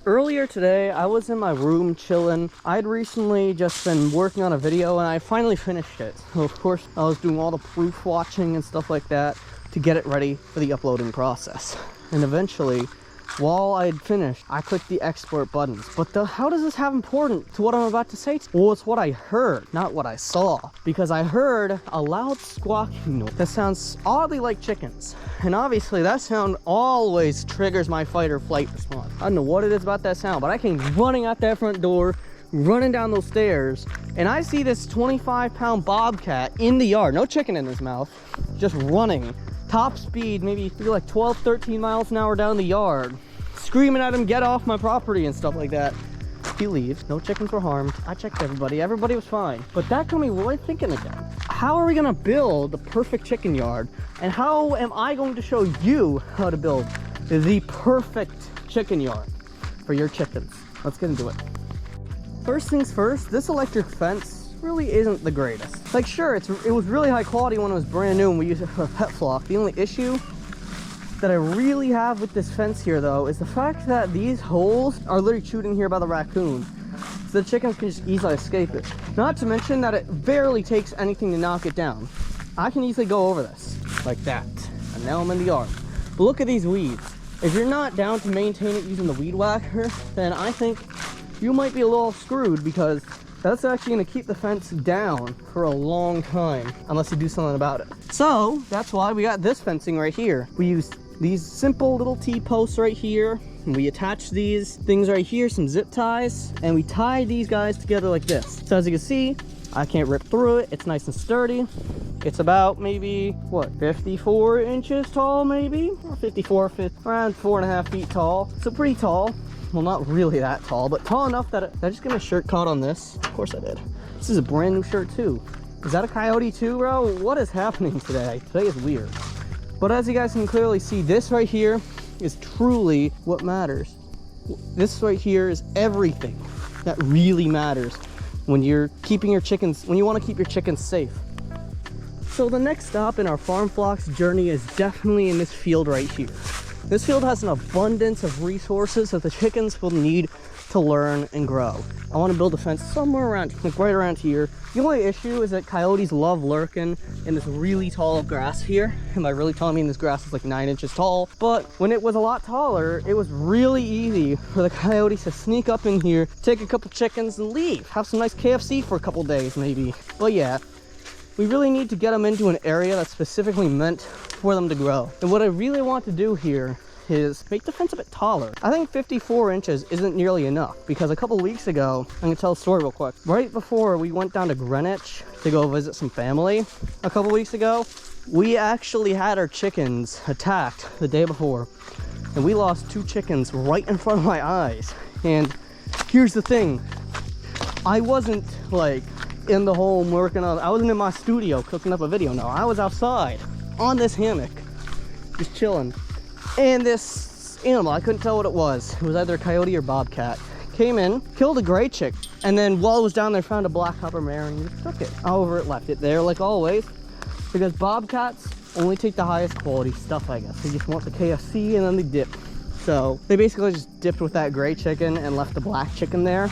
Earlier today, I was in my room chilling. I'd recently just been working on a video and I finally finished it. So of course, I was doing all the proof watching and stuff like that to get it ready for the uploading process. And eventually, while I had finished, I clicked the export buttons. But how does this have important to what I'm about to say? Well, it's what I heard, not what I saw. Because I heard a loud squawking noise that sounds oddly like chickens. And obviously that sound always triggers my fight or flight response. I don't know what it is about that sound, but I came running out that front door, running down those stairs, and I see this 25-pound bobcat in the yard, no chicken in his mouth, just running. Top speed, maybe like 12, 13 miles an hour down the yard, screaming at him, get off my property and stuff like that. He leaves, no chickens were harmed. I checked everybody was fine. But that got me really thinking again. How are we gonna build the perfect chicken yard? And how am I going to show you how to build the perfect chicken yard for your chickens? Let's get into it. First things first, this electric fence really isn't the greatest. Like, sure, it was really high quality when it was brand new and we used it for a pet flock. The only issue that I really have with this fence here, though, is the fact that these holes are literally chewed in here by the raccoons, so the chickens can just easily escape it. Not to mention that it barely takes anything to knock it down. I can easily go over this like that, and now I'm in the yard. But look at these weeds. If you're not down to maintain it using the weed whacker, then I think you might be a little screwed, because that's actually going to keep the fence down for a long time unless you do something about it. So that's why we got this fencing right here. We used these simple little T-posts right here, and we attach these things right here, some zip ties, and we tie these guys together like this. So as you can see, I can't rip through it. It's nice and sturdy. It's about maybe, what, 54 inches tall maybe? Or 54, around 4.5 feet tall. So pretty tall. Well, not really that tall, but tall enough that I just get my shirt caught on this. Of course I did. This is a brand new shirt too. Is that a coyote too, bro? What is happening today? Today is weird. But as you guys can clearly see, this right here is truly what matters. This right here is everything that really matters when you're keeping your chickens, when you want to keep your chickens safe. So the next stop in our farm flocks journey is definitely in this field right here. This field has an abundance of resources that the chickens will need to learn and grow. I want to build a fence somewhere around, like right around here. The only issue is that coyotes love lurking in this really tall grass here. And by really tall, I mean this grass is like 9 inches tall. But when it was a lot taller, it was really easy for the coyotes to sneak up in here, take a couple chickens and leave. Have some nice KFC for a couple days maybe. But yeah, we really need to get them into an area that's specifically meant for them to grow. And what I really want to do here is make the fence a bit taller. I think 54 inches isn't nearly enough, because a couple weeks ago, I'm gonna tell a story real quick. Right before we went down to Greenwich to go visit some family a couple weeks ago, we actually had our chickens attacked the day before, and we lost 2 chickens right in front of my eyes. And here's the thing, I wasn't like in the home working on, I wasn't in my studio cooking up a video. No, I was outside on this hammock just chilling, and this animal, I couldn't tell what it was either a coyote or bobcat, came in, killed a gray chick, and then while it was down there found a black copper mare and just took it. However, it left it there like always, because bobcats only take the highest quality stuff, I guess. They just want the KFC and then they dip. So they basically just dipped with that gray chicken and left the black chicken there.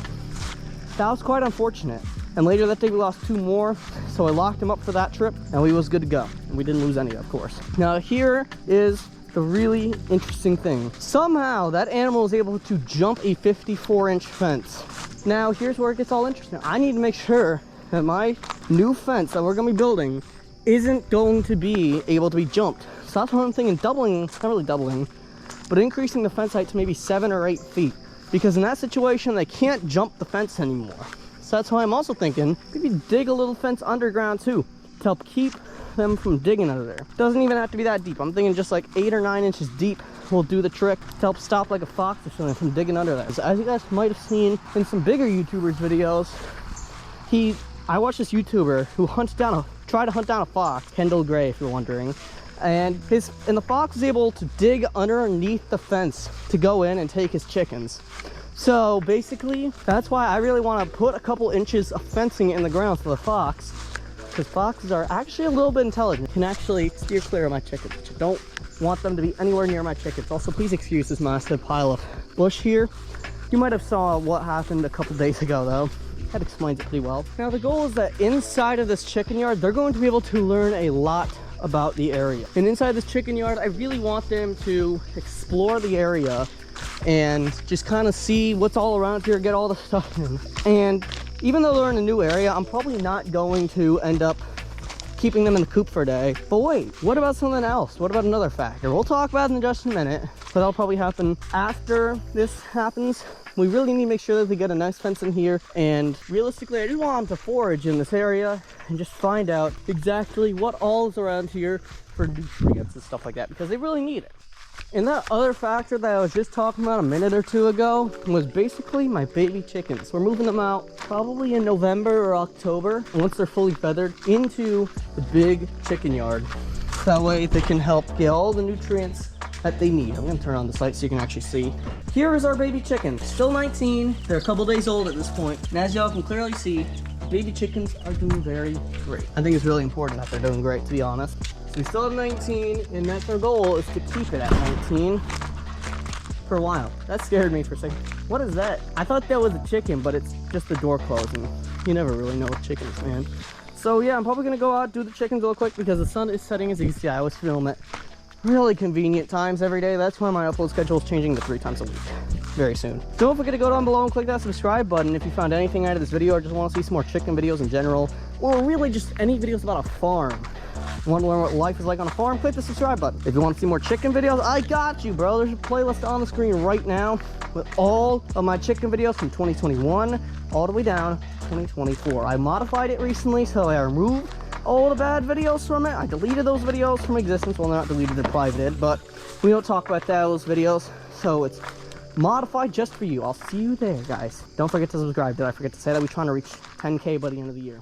That was quite unfortunate. And later that day we lost 2 more, so I locked him up for that trip and we was good to go. And we didn't lose any, of course. Now here is the really interesting thing. Somehow that animal was able to jump a 54-inch fence. Now here's where it gets all interesting. I need to make sure that my new fence that we're gonna be building isn't going to be able to be jumped. So that's what I'm thinking, doubling, not really doubling, but increasing the fence height to maybe 7 or 8 feet. Because in that situation, they can't jump the fence anymore. So that's why I'm also thinking, maybe dig a little fence underground too, to help keep them from digging under there. Doesn't even have to be that deep. I'm thinking just like 8 or 9 inches deep will do the trick to help stop like a fox or something from digging under there. So as you guys might have seen in some bigger YouTubers videos, I watched this YouTuber who tried to hunt down a fox, Kendall Gray if you're wondering, and the fox was able to dig underneath the fence to go in and take his chickens. So basically, that's why I really want to put a couple inches of fencing in the ground for the fox, because foxes are actually a little bit intelligent. Can actually steer clear of my chickens. I don't want them to be anywhere near my chickens. Also, please excuse this massive pile of bush here. You might have saw what happened a couple days ago though. That explains it pretty well. Now the goal is that inside of this chicken yard, they're going to be able to learn a lot about the area. And inside this chicken yard, I really want them to explore the area and just kind of see what's all around here, get all the stuff in. And even though they're in a new area, I'm probably not going to end up keeping them in the coop for a day. But wait, what about something else? What about another factor? We'll talk about it in just a minute, but that'll probably happen after this happens. We really need to make sure that they get a nice fence in here, and realistically I just want them to forage in this area and just find out exactly what all is around here for nutrients and stuff like that, because they really need it. And that other factor that I was just talking about a minute or two ago was basically my baby chickens. We're moving them out probably in November or October, once they're fully feathered, into the big chicken yard. That way they can help get all the nutrients that they need. I'm gonna turn on the light so you can actually see. Here is our baby chicken, still 19. They're a couple days old at this point. And as y'all can clearly see, baby chickens are doing very great. I think it's really important that they're doing great, to be honest. So we still have 19, and that's our goal, is to keep it at 19 for a while. That scared me for a second. What is that? I thought that was a chicken, but it's just the door closing. You never really know with chickens, man. So yeah, I'm probably gonna go out, do the chickens real quick because the sun is setting. As you can see, I always film at really convenient times every day. That's why my upload schedule is changing to 3 times a week very soon. Don't forget to go down below and click that subscribe button if you found anything out of this video or just want to see some more chicken videos in general, or really just any videos about a farm. Want to learn what life is like on a farm? Click the subscribe button. If you want to see more chicken videos, I got you, bro. There's a playlist on the screen right now with all of my chicken videos from 2021 all the way down to 2024. I modified it recently, so I removed all the bad videos from it. I deleted those videos from existence. Well, they're not deleted, they're privated, but we don't talk about those videos, so it's modified just for you. I'll see you there, guys. Don't forget to subscribe. Did I forget to say that? We're trying to reach 10K by the end of the year.